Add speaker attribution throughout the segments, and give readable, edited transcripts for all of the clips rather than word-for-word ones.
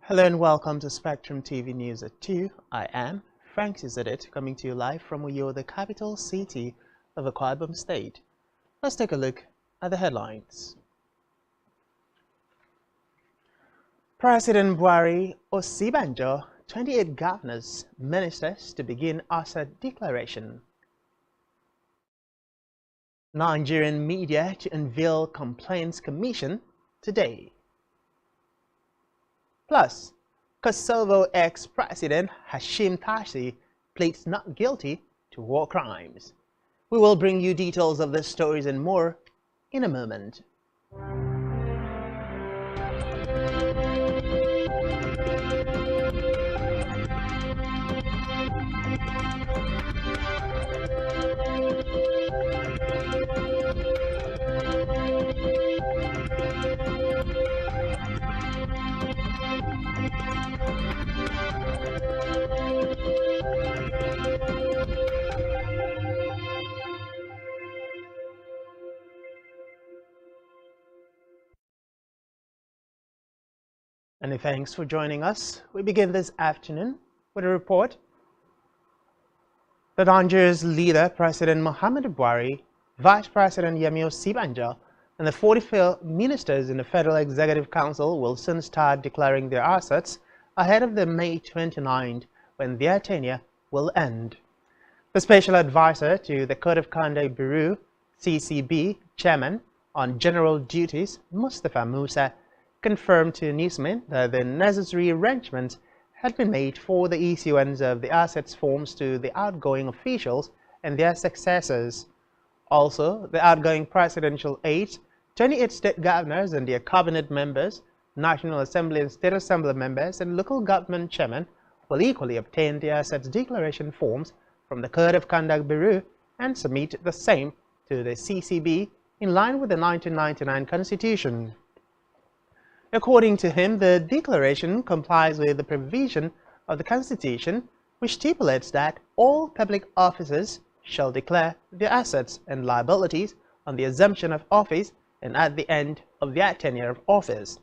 Speaker 1: Hello and welcome to Spectrum TV News at 2. I am Frank Zedit, coming to you live from Uyo, the capital city of Akwa Ibom State. Let's take a look at the headlines. President Buhari Osibanjo, 28 governors, ministers to begin asset declaration. Nigerian media to unveil complaints commission today. Plus, Kosovo ex-president Hashim Thaci pleads not guilty to war crimes. We will bring you details of these stories and more in a moment. Many thanks for joining us. We begin this afternoon with a report that Nigeria's leader, President Muhammadu Buhari, Vice President Yemi Osibanjo, and the 44 ministers in the Federal Executive Council will soon start declaring their assets ahead of the May 29th, when their tenure will end. The Special Advisor to the Code of Conduct Bureau, CCB, Chairman on General Duties, Mustafa Musa, confirmed to newsmen that the necessary arrangements had been made for the issuance of the assets forms to the outgoing officials and their successors. Also, the outgoing presidential aides, 28 state governors and their cabinet members, National Assembly and State Assembly members, and local government chairmen will equally obtain the assets declaration forms from the Code of Conduct Bureau and submit the same to the CCB in line with the 1999 Constitution. According to him, the declaration complies with the provision of the Constitution, which stipulates that all public officers shall declare their assets and liabilities on the assumption of office and at the end of their tenure of office.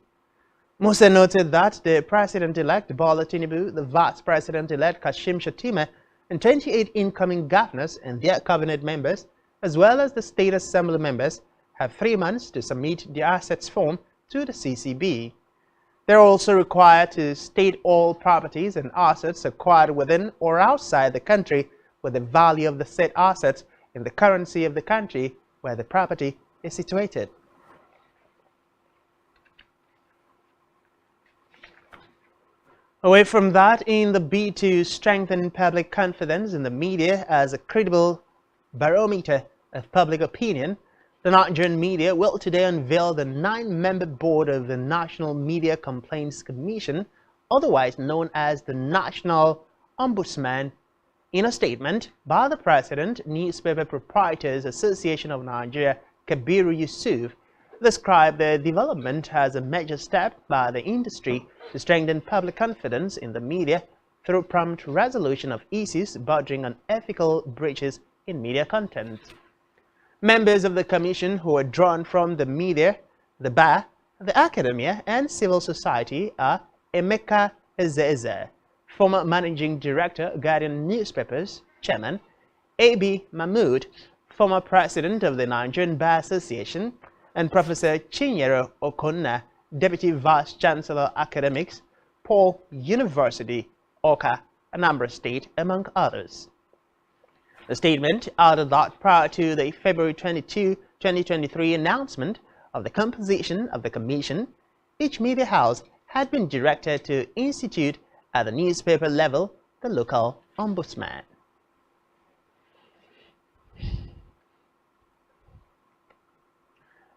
Speaker 1: Musa noted that the President-elect Bola Tinubu, the Vice President-elect Kashim Shettima, and 28 incoming governors and their cabinet members, as well as the State Assembly members, have 3 months to submit the assets form to the CCB. They are also required to state all properties and assets acquired within or outside the country with the value of the said assets in the currency of the country where the property is situated. Away from that, in the bid to strengthen public confidence in the media as a credible barometer of public opinion, the Nigerian media will today unveil the 9-member board of the National Media Complaints Commission, otherwise known as the National Ombudsman. In a statement by the President, Newspaper Proprietors Association of Nigeria, Kabiru Yusuf, described the development as a major step by the industry to strengthen public confidence in the media through prompt resolution of issues bordering on ethical breaches in media content. Members of the Commission who are drawn from the media, the bar, the academia, and civil society are Emeka Ezeze, former Managing Director, Guardian Newspapers, Chairman; A.B. Mahmood, former President of the Nigerian Bar Association; and Professor Chinyere Okonna, Deputy Vice Chancellor Academics, Paul University, Awka, Anambra State, among others. The statement added that prior to the February 22, 2023 announcement of the composition of the Commission, each media house had been directed to institute at the newspaper level the local ombudsman.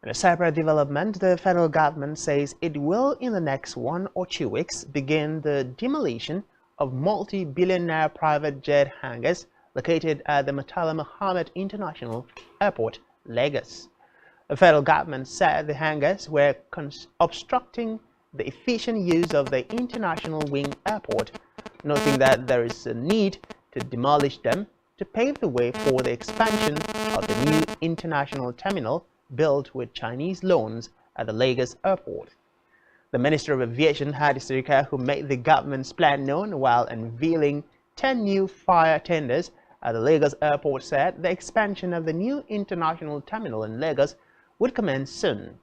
Speaker 1: In a separate development, the federal government says it will, in the next 1 or 2 weeks, begin the demolition of multi-billion-naira private jet hangars located at the Murtala Mohammed International Airport, Lagos. The federal government said the hangars were obstructing the efficient use of the International Wing Airport, noting that there is a need to demolish them to pave the way for the expansion of the new international terminal built with Chinese loans at the Lagos airport. The Minister of Aviation, Hadi Sirika, who made the government's plan known while unveiling 10 new fire tenders at the Lagos airport, said the expansion of the new international terminal in Lagos would commence soon.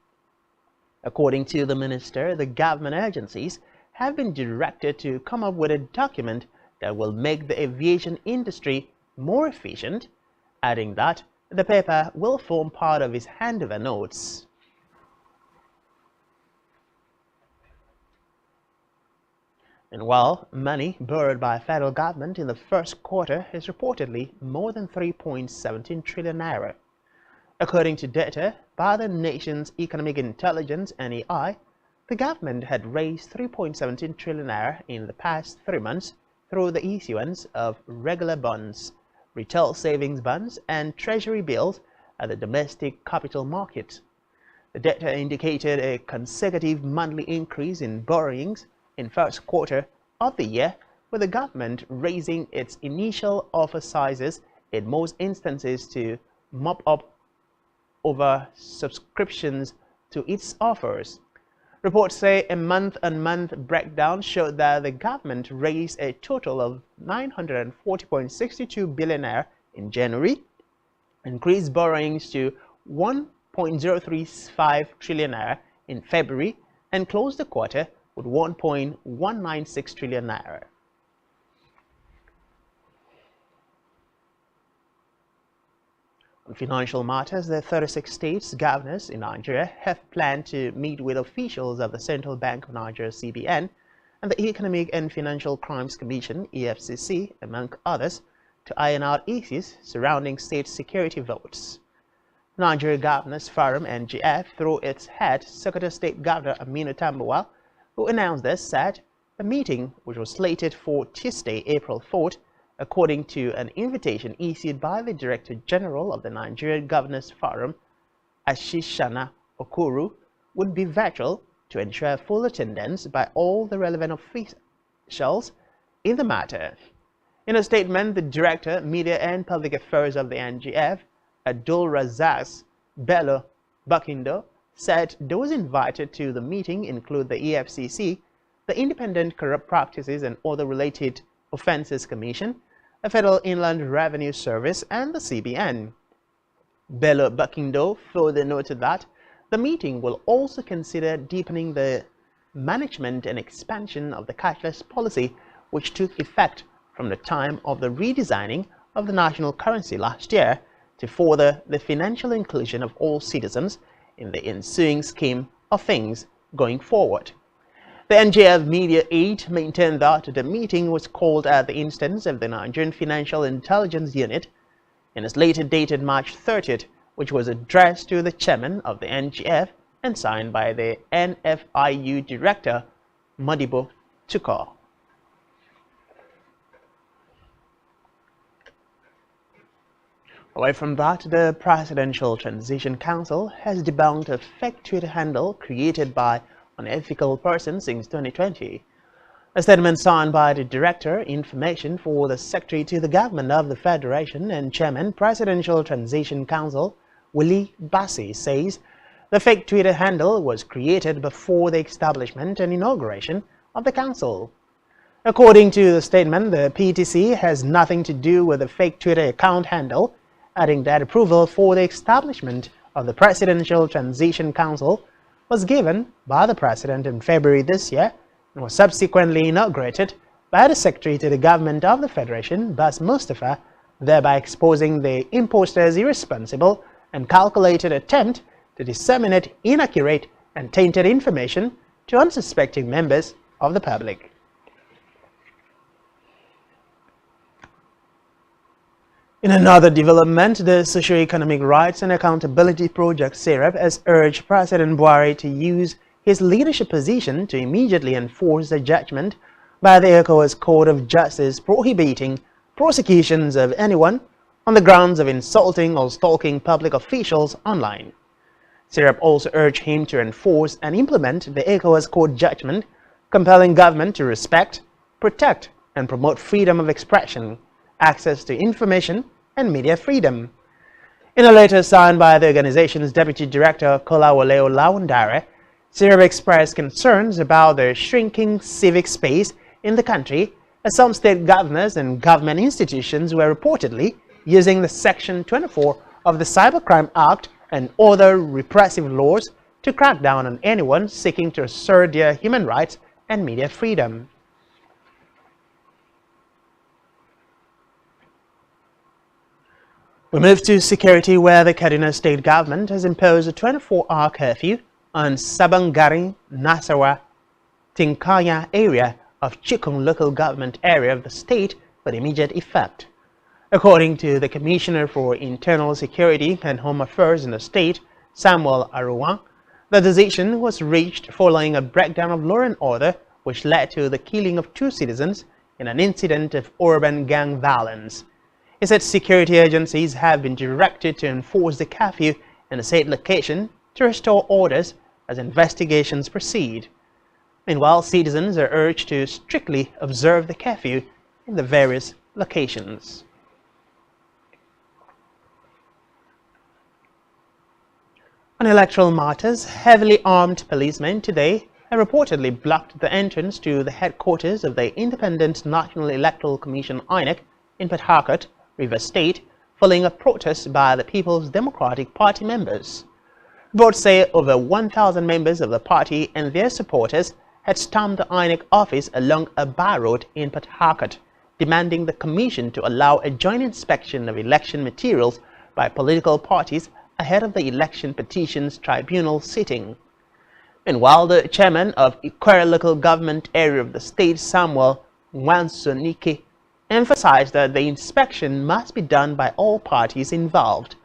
Speaker 1: According to the minister, the government agencies have been directed to come up with a document that will make the aviation industry more efficient, adding that the paper will form part of his handover notes. And while money borrowed by federal government in the first quarter is reportedly more than 3.17 trillion naira. According to data by the nation's Economic Intelligence (NEI), the government had raised 3.17 trillion naira in the past 3 months through the issuance of regular bonds, retail savings bonds, and treasury bills at the domestic capital market. The data indicated a consecutive monthly increase in borrowings in first quarter of the year, with the government raising its initial offer sizes in most instances to mop up over subscriptions to its offers. Reports say a month-on-month breakdown showed that the government raised a total of 940.62 billion naira in January, increased borrowings to 1.035 trillion naira in February, and closed the quarter with 1.196 trillion naira. On financial matters, the 36 states governors in Nigeria have planned to meet with officials of the Central Bank of Nigeria (CBN) and the Economic and Financial Crimes Commission (EFCC), among others, to iron out issues surrounding state security votes. Nigeria Governors Forum (NGF), through its head, Sokoto State Governor Aminu Tambuwal, who announced this, said the meeting, which was slated for Tuesday, April 4th, according to an invitation issued by the Director General of the Nigerian Governors Forum, Ashishana Okuru, would be virtual to ensure full attendance by all the relevant officials in the matter. In a statement, the Director, Media and Public Affairs of the NGF, Abdul Razak Bello Bakindo, said those invited to the meeting include the EFCC, the Independent Corrupt Practices and Other Related Offences Commission, the Federal Inland Revenue Service, and the CBN. Bello Bakindo further noted that the meeting will also consider deepening the management and expansion of the cashless policy, which took effect from the time of the redesigning of the national currency last year, to further the financial inclusion of all citizens in the ensuing scheme of things going forward. The NGF Media Aid maintained that the meeting was called at the instance of the Nigerian Financial Intelligence Unit in its letter dated March 30th, which was addressed to the chairman of the NGF and signed by the NFIU Director, Modibo Tuko. Away from that, the Presidential Transition Council has debunked a fake Twitter handle created by unethical person since 2020. A statement signed by the Director, Information for the Secretary to the Government of the Federation and Chairman, Presidential Transition Council, Willie Bassi, says the fake Twitter handle was created before the establishment and inauguration of the Council. According to the statement, the PTC has nothing to do with the fake Twitter account handle, adding that approval for the establishment of the Presidential Transition Council was given by the President in February this year and was subsequently inaugurated by the Secretary to the Government of the Federation, Bas Mustafa, thereby exposing the imposter's irresponsible and calculated attempt to disseminate inaccurate and tainted information to unsuspecting members of the public. In another development, the Socio-Economic Rights and Accountability Project (SERAP) has urged President Buhari to use his leadership position to immediately enforce the judgment by the ECOWAS Court of Justice prohibiting prosecutions of anyone on the grounds of insulting or stalking public officials online. Syrup also urged him to enforce and implement the ECOWAS court judgment, compelling government to respect, protect, and promote freedom of expression, access to information, and media freedom. In a letter signed by the organization's Deputy Director Kolawole Olawundare, Syrup expressed concerns about the shrinking civic space in the country as some state governors and government institutions were reportedly using the Section 24 of the Cybercrime Act and other repressive laws to crack down on anyone seeking to assert their human rights and media freedom. We move to security, where the Kaduna state government has imposed a 24-hour curfew on Sabangari, Nasarawa, Tinkanya area of Chikun local government area of the state with immediate effect. According to the Commissioner for Internal Security and Home Affairs in the state, Samuel Aruwan, the decision was reached following a breakdown of law and order which led to the killing of 2 citizens in an incident of urban gang violence. He said security agencies have been directed to enforce the curfew in the said location to restore orders as investigations proceed. Meanwhile, citizens are urged to strictly observe the curfew in the various locations. On electoral matters, heavily armed policemen today have reportedly blocked the entrance to the headquarters of the Independent National Electoral Commission (INEC) in Port Harcourt, Rivers State, following a protest by the People's Democratic Party members. Reports say over 1,000 members of the party and their supporters had stormed the INEC office along a by road in Port Harcourt, demanding the Commission to allow a joint inspection of election materials by political parties ahead of the Election Petitions Tribunal sitting. Meanwhile, the chairman of Ikwere local government area of the state, Samuel Nwansonike, emphasized that the inspection must be done by all parties involved.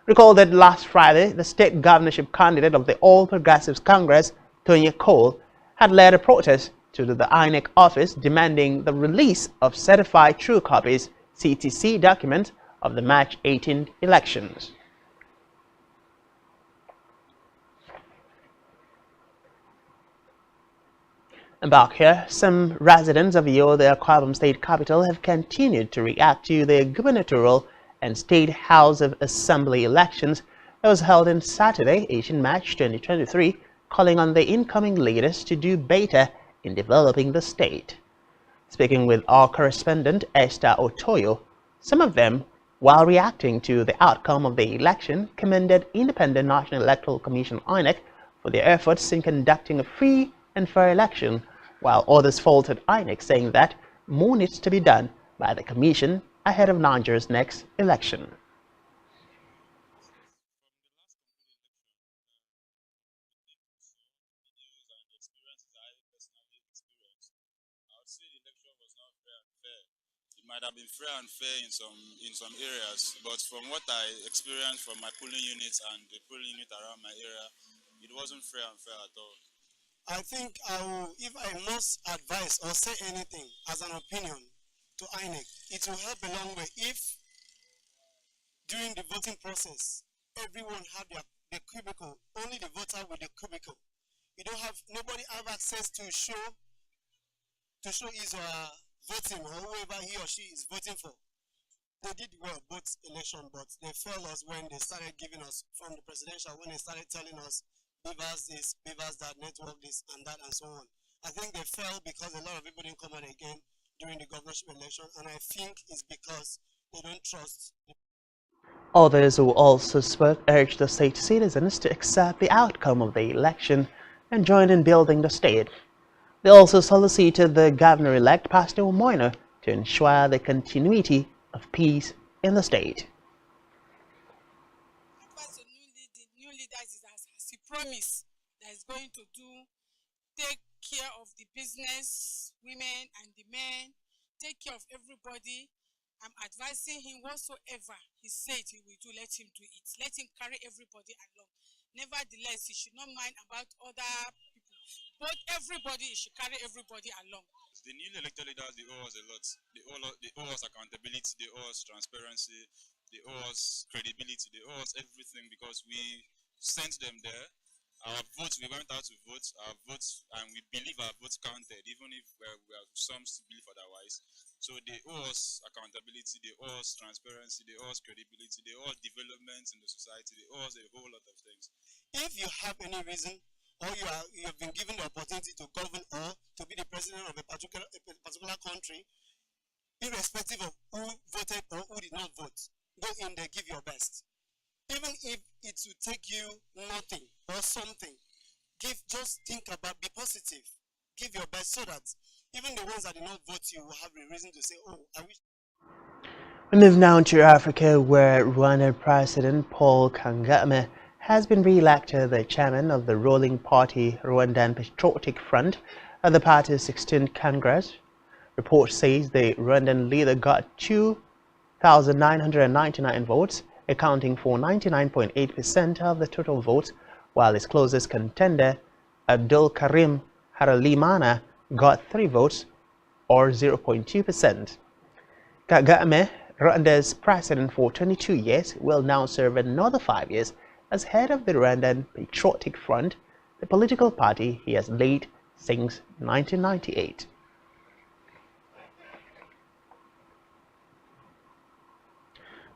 Speaker 1: Recall that last Friday, the state governorship candidate of the All Progressives Congress, Tony Cole, had led a protest to the INEC office demanding the release of certified true copies (CTC) documents of the March 18 elections. And back here, some residents of Iyo, the Akwa Ibom state capital, have continued to react to the gubernatorial and State House of Assembly elections that was held on Saturday, 18 March 2023, calling on the incoming leaders to do better in developing the state. Speaking with our correspondent Esther Otoyo, some of them, while reacting to the outcome of the election, commended Independent National Electoral Commission (INEC) for their efforts in conducting a free and fair election, while others faulted INEC, saying that more needs to be done by the Commission ahead of Nigeria's next election.
Speaker 2: It might have been fair and fair in some areas, but from what I experienced from my polling units and the polling unit around my area, it wasn't fair and fair at all.
Speaker 3: I think if I must advise or say anything as an opinion to INEC, it will help a long way if during the voting process, everyone had the cubicle, only the voter with the cubicle. Nobody have access to show his or her voting or whoever he or she is voting for. They did well both election, but they failed us when they started giving us from the presidential, when they started telling us beavers this, beavers that, network this and that and so on. I think they failed because a lot of people didn't come out again during the governorship election, and I think it's because they don't trust.
Speaker 1: Others who also spoke urged the state citizens to accept the outcome of the election and join in building the state. They also solicited the governor-elect Pastor Omoino to ensure the continuity of peace in the state.
Speaker 4: The new leaders is as he promised that is going to take care of the business, women and the men, take care of everybody. I'm advising him whatsoever he said he will do, let him do it. Let him carry everybody along. Nevertheless, he should not mind about other people. But everybody, he should carry everybody along.
Speaker 2: The newly elected leaders, they owe us a lot. They owe us accountability, they owe us transparency, they owe us credibility, they owe us everything, because we sent them there. Our votes, we went out to vote. Our votes, and we believe our votes counted, even if some still believe otherwise. So they owe us accountability, they owe us transparency, they owe us credibility, they owe us development in the society, they owe us a whole lot of things.
Speaker 3: If you have any reason, or you have been given the opportunity to govern or to be the president of a particular country, irrespective of who voted or who did not vote, go in there, give your best. Even if it will take you nothing or something, just think about, be positive, give your best, so that even the ones that did not vote you will have a reason to say, oh, I wish.
Speaker 1: We move now to Africa, where Rwanda President Paul Kagame has been re-elected the chairman of the ruling party Rwandan Patriotic Front at the party's 16th Congress. Report says the Rwandan leader got 2,999 votes, accounting for 99.8% of the total votes, while his closest contender, Abdul Karim Haralimana, got 3 votes, or 0.2%. Kagame, Rwanda's president for 22 years, will now serve another 5 years as head of the Rwandan Patriotic Front, the political party he has led since 1998.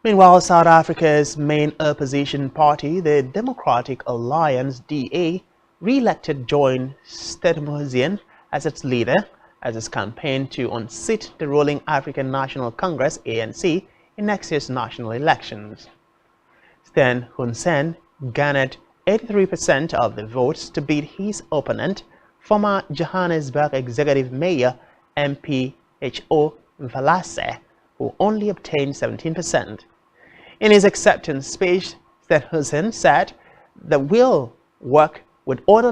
Speaker 1: Meanwhile, South Africa's main opposition party, the Democratic Alliance DA, re-elected John Steenhuisen as its leader as its campaign to unseat the ruling African National Congress ANC in next year's national elections. Steenhuisen garnered 83% of the votes to beat his opponent, former Johannesburg Executive Mayor MPHO Valasse, who only obtained 17%. In his acceptance speech, Steenhuisen said that we'll work with other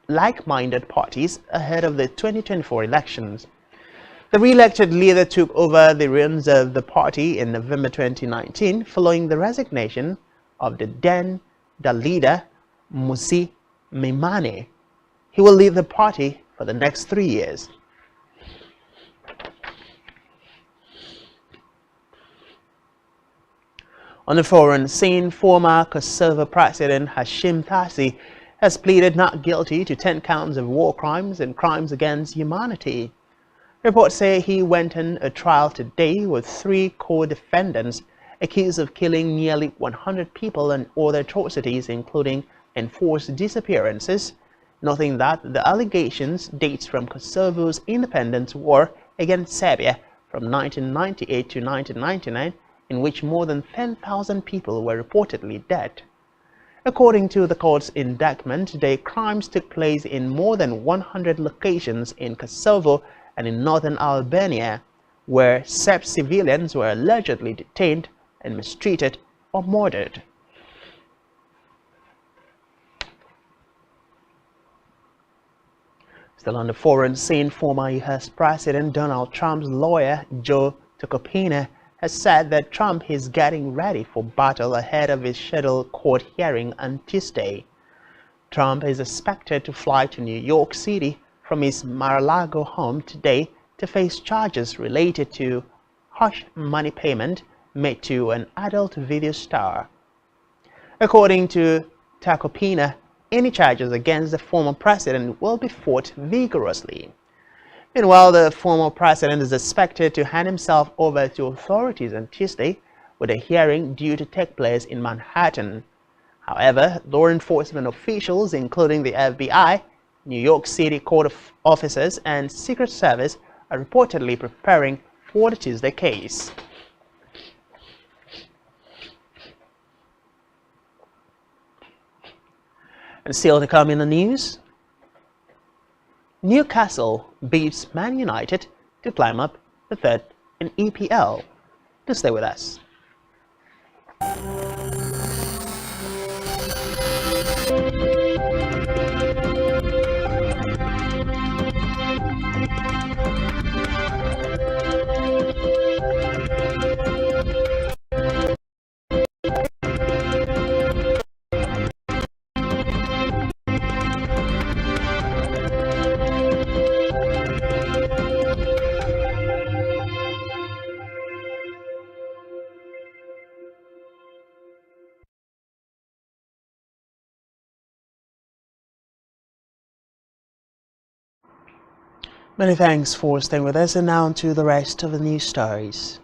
Speaker 1: like-minded parties ahead of the 2024 elections. The re-elected leader took over the reins of the party in November 2019 following the resignation of the then leader, Musi Maimane. He will lead the party for the next 3 years. On the foreign scene, former Kosovo President Hashim Thaci has pleaded not guilty to 10 counts of war crimes and crimes against humanity. Reports say he went on a trial today with 3 co-defendants accused of killing nearly 100 people and other atrocities, including enforced disappearances, noting that the allegations dates from Kosovo's independence war against Serbia from 1998 to 1999, in which more than 10,000 people were reportedly dead. According to the court's indictment, the crimes took place in more than 100 locations in Kosovo and in northern Albania, where Serb civilians were allegedly detained and mistreated or murdered. Still on the foreign scene, former U.S. President Donald Trump's lawyer, Joe Tacopina, has said that Trump is getting ready for battle ahead of his scheduled court hearing on Tuesday. Trump is expected to fly to New York City from his Mar-a-Lago home today to face charges related to hush money payment made to an adult video star. According to Tacopina, any charges against the former president will be fought vigorously. Meanwhile, the former president is expected to hand himself over to authorities on Tuesday, with a hearing due to take place in Manhattan. However, law enforcement officials, including the FBI, New York City court officers, and Secret Service, are reportedly preparing for the Tuesday case. And still to come in the news, Newcastle beats Man United to climb up the 3rd in EPL. To stay with us. Many thanks for staying with us, and now to the rest of the news stories.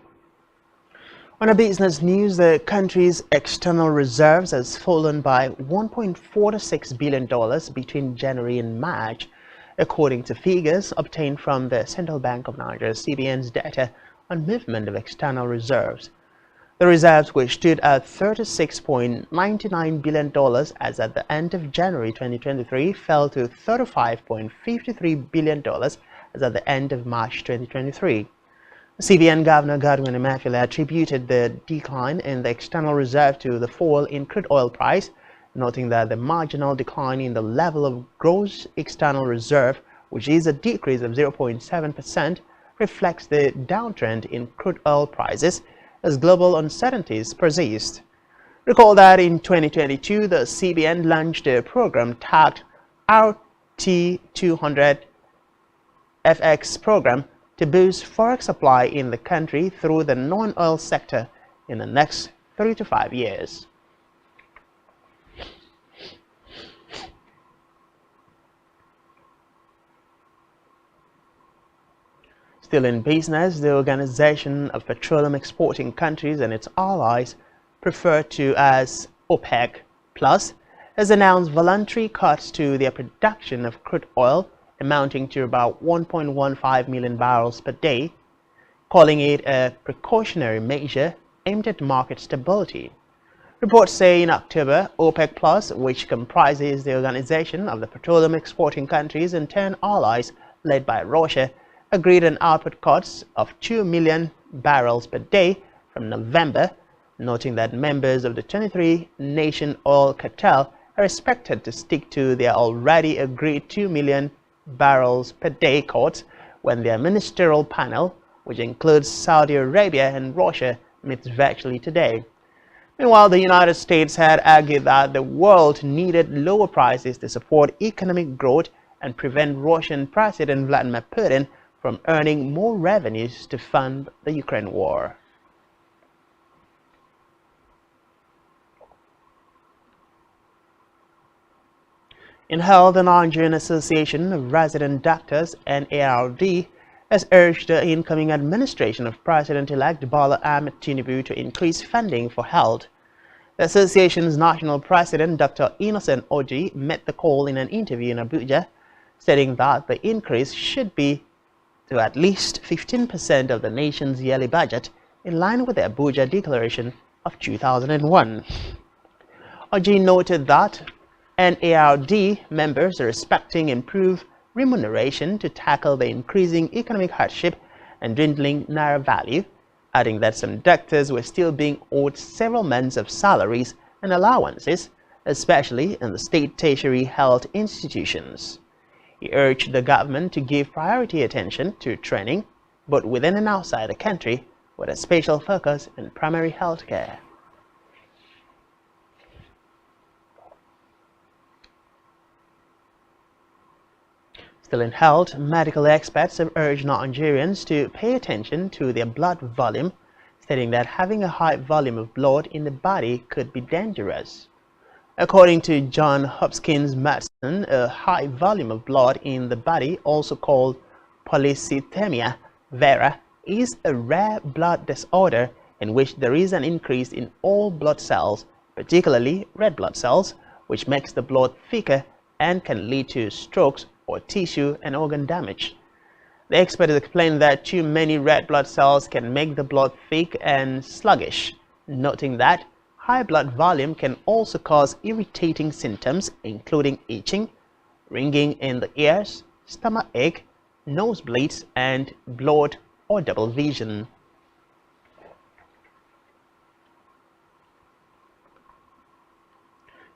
Speaker 1: On a business news, the country's external reserves has fallen by $1.46 billion between January and March, according to figures obtained from the Central Bank of Nigeria (CBN's) data on movement of external reserves. The reserves, which stood at $36.99 billion as at the end of January 2023, fell to $35.53 billion as at the end of March 2023. CBN Governor Godwin Emefiele attributed the decline in the external reserve to the fall in crude oil price, noting that the marginal decline in the level of gross external reserve, which is a decrease of 0.7%, reflects the downtrend in crude oil prices as global uncertainties persist. Recall that in 2022, the CBN launched a program tagged RT200 FX program to boost forex supply in the country through the non-oil sector in the next 3 to 5 years. Still in business, the Organization of Petroleum Exporting Countries and its allies, referred to as OPEC+, has announced voluntary cuts to their production of crude oil amounting to about 1.15 million barrels per day, calling it a precautionary measure aimed at market stability. Reports say in October, OPEC+, which comprises the Organization of the Petroleum Exporting Countries and 10 allies led by Russia, agreed on output cuts of 2 million barrels per day from November, noting that members of the 23-nation oil cartel are expected to stick to their already agreed 2 million barrels per day cuts when their ministerial panel, which includes Saudi Arabia and Russia, meets virtually today. Meanwhile, the United States had argued that the world needed lower prices to support economic growth and prevent Russian President Vladimir Putin from earning more revenues to fund the Ukraine war. In Health, the Nigerian Association of Resident Doctors (NARD) has urged the incoming administration of President-elect Bola Ahmed Tinubu to increase funding for health. The association's national president, Dr. Innocent Oji, met the call in an interview in Abuja, stating that the increase should be to at least 15% of the nation's yearly budget, in line with the Abuja Declaration of 2001. Oji noted that NARD members are expecting improved remuneration to tackle the increasing economic hardship and dwindling naira value, adding that some doctors were still being owed several months of salaries and allowances, especially in the state tertiary health institutions. He urged the government to give priority attention to training, both within and outside the country, with a special focus on primary health care. Still in health, medical experts have urged Nigerians to pay attention to their blood volume, stating that having a high volume of blood in the body could be dangerous. According to Johns Hopkins Medicine, a high volume of blood in the body, also called polycythemia vera, is a rare blood disorder in which there is an increase in all blood cells, particularly red blood cells, which makes the blood thicker and can lead to strokes or tissue and organ damage. The expert explained that too many red blood cells can make the blood thick and sluggish, noting that high blood volume can also cause irritating symptoms including itching, ringing in the ears, stomach ache, nosebleeds, and blurred or double vision.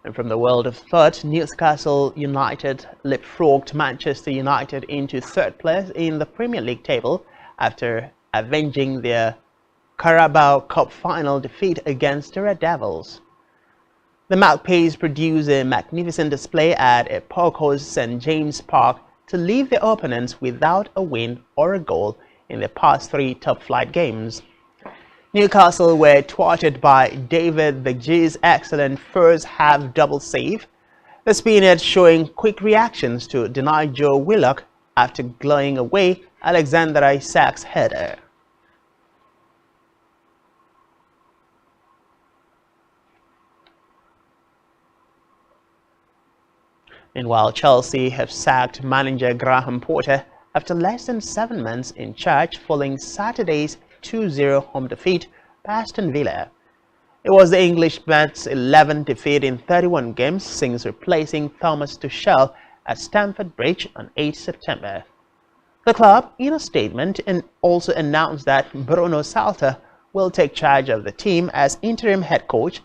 Speaker 1: And from the world of sport, Newcastle United leapfrogged Manchester United into third place in the Premier League table after avenging their Carabao Cup final defeat against the Red Devils. The Magpies produced a magnificent display at a park-host St James Park to leave their opponents without a win or a goal in their past 3 top-flight games. Newcastle were thwarted by David De Gea's excellent first-half double save, the Spaniards showing quick reactions to deny Joe Willock after glowing away Alexander Isak's header. Meanwhile, Chelsea have sacked manager Graham Potter after less than 7 months in charge following Saturday's 2-0 home defeat by Aston Villa. It was the Englishman's 11th defeat in 31 games since replacing Thomas Tuchel at Stamford Bridge on 8 September. The club, in a statement, also announced that Bruno Salter will take charge of the team as interim head coach.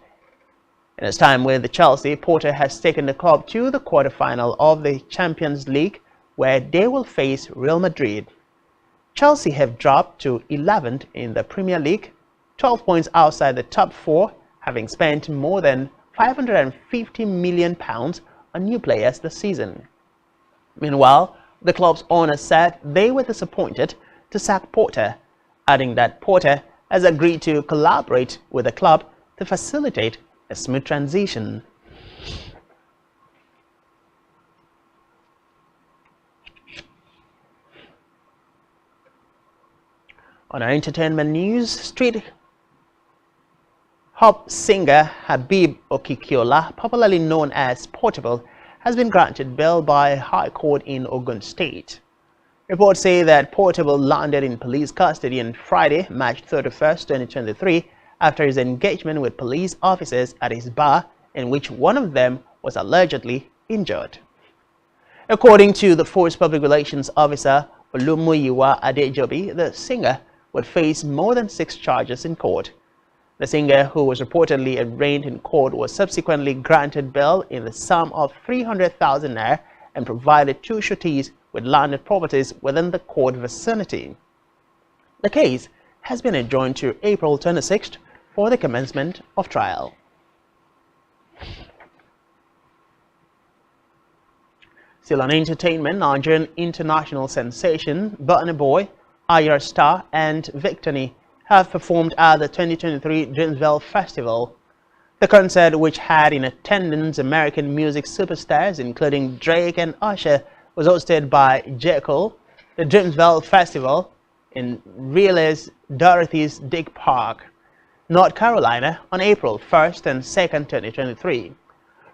Speaker 1: In his time with Chelsea, Potter has taken the club to the quarter-final of the Champions League, where they will face Real Madrid. Chelsea have dropped to 11th in the Premier League, 12 points outside the top 4, having spent more than £550 million on new players this season. Meanwhile, the club's owner said they were disappointed to sack Potter, adding that Potter has agreed to collaborate with the club to facilitate a smooth transition. On our entertainment news, street hop singer Habib Okikiola, popularly known as Portable, has been granted bail by a high court in Ogun State. Reports say that Portable landed in police custody on Friday, March 31st, 2023, after his engagement with police officers at his bar, in which one of them was allegedly injured. According to the Force Public Relations Officer Olumuyiwa Adejobi, the singer would face more than 6 charges in court. The singer, who was reportedly arraigned in court, was subsequently granted bail in the sum of 300,000 naira and provided 2 sureties with landed properties within the court vicinity. The case has been adjourned to April 26th for the commencement of trial. Still on entertainment, Nigerian international sensation Burna Boy, Ayra Starr and Victory have performed at the 2023 Unveil Festival. The concert, which had in attendance American music superstars including Drake and Usher, was hosted by J. Cole. The Unveil Festival in Raleigh Dorothy's Dick Park, North Carolina, on April 1st and 2nd, 2023.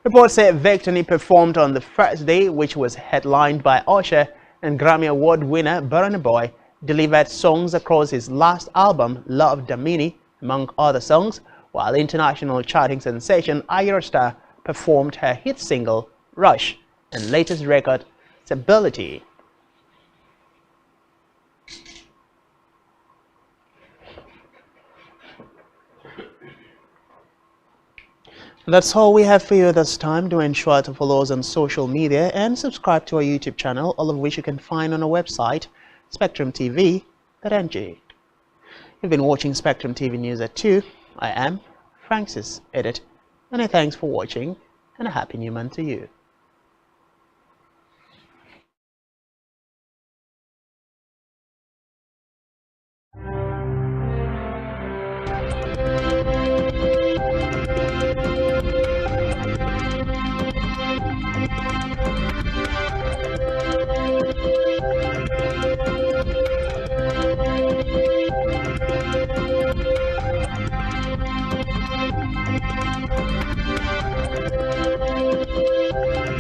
Speaker 1: Reports say Victory performed on the first day, which was headlined by Usher, and Grammy Award winner Burna Boy delivered songs across his last album, Love Damini, among other songs, while international charting sensation Ayra Starr performed her hit single, Rush, and latest record, Stability. That's all we have for you this time. Do ensure to follow us on social media and subscribe to our YouTube channel, all of which you can find on our website, spectrumtv.ng. You've been watching Spectrum TV News at 2. I am Francis Edit, and thanks for watching, and a happy new month to you.